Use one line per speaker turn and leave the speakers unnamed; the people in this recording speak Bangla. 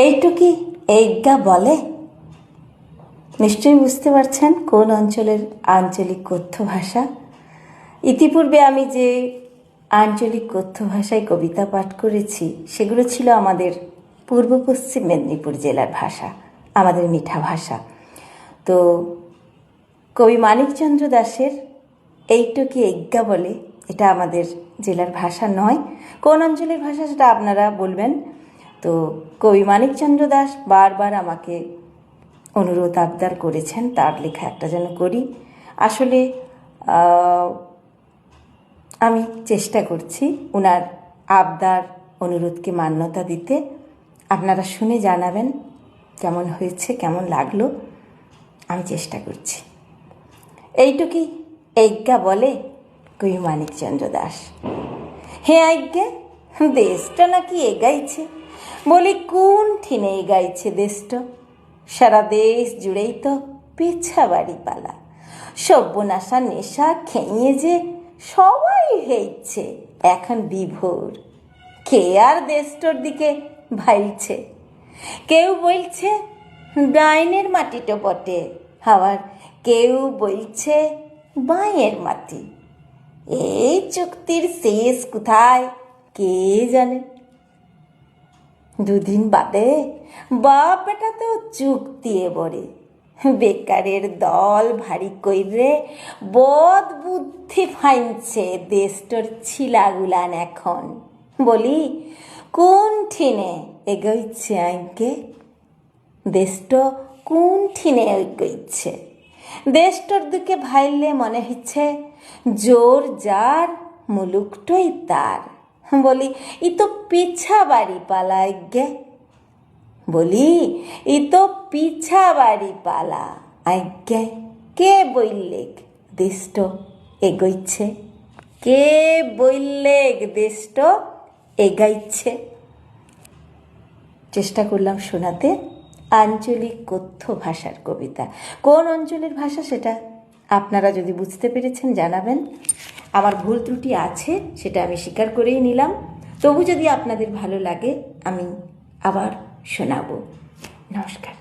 এইটুকি এইজ্ঞা বলে। নিশ্চয়ই বুঝতে পারছেন কোন অঞ্চলের আঞ্চলিক কথ্য ভাষা। ইতিপূর্বে আমি যে আঞ্চলিক কথ্য ভাষায় কবিতা পাঠ করেছি সেগুলো ছিল আমাদের পূর্ব পশ্চিম মেদিনীপুর জেলার ভাষা, আমাদের মিঠা ভাষা। তো কবি মানিকচন্দ্র দাশের এইটুকি এইজ্ঞা বলে এটা আমাদের জেলার ভাষা নয়। কোন অঞ্চলের ভাষা সেটা আপনারা বলবেন। তো কবি মানিকচন্দ্র দাশ বারবার আমাকে অনুরোধ আবদার করেছেন তার লেখা একটা যেন করি। আসলে আমি চেষ্টা করছি ওনার আবদার অনুরোধকে মান্যতা দিতে। আপনারা শুনে জানাবেন কেমন হয়েছে, কেমন লাগলো। আমি চেষ্টা করছি। এইটুকি এইজ্ঞা বলে কবি মানিকচন্দ্র দাশ। হে আজ্ঞে, দেশটা নাকি এগাইছে। বলি কোন ঠিনে এগাইছে দেশটা? সারা দেশ জুড়েই তো পেছা বাড়ি পালা। সব্যনাশা নেশা খেয়ে যে সবাই হয়েছে এখন বিভোর। কে আর দেশটার দিকে ভাইছে? কেউ বলছে ডাইনের মাটিটা বটে, আবার কেউ বলছে বাঁয়ের মাটি। এই চুক্তির শেষ কোথায় কে জানে? দুদিন বাদে বাপ এটা তো চুক্তি এবারে। বেকারের দল ভারী কইরে বদ বুদ্ধি ফাইনছে দেশটার ছিলাগুলান এখন। বলি কোন ঠিনে এগোইছে আজ্ঞে? দেশটা কোন ঠিনে এগোইছে? দেশটার দিকে ভাইলে মনে হচ্ছে জোর যার মুলুকটাই তার। বলি ই তো পিছা বাড়ি পালা আজ্ঞে। বলি ই তো পিছা বাড়ি পালা আজ্ঞে। কে বললে দেশটা এগোইছে? কে বললে দেশটা এগাইছে? চেষ্টা করলাম শোনাতে আঞ্চলিক কথ্য ভাষার কবিতা। কোন অঞ্চলের ভাষা সেটা আপনারা যদি বুঝতে পেরেছেন জানাবেন। আমার ভুল ত্রুটি আছে সেটা আমি স্বীকার করেই নিলাম। তবু যদি আপনাদের ভালো লাগে আমি আবার শোনাবো। নমস্কার।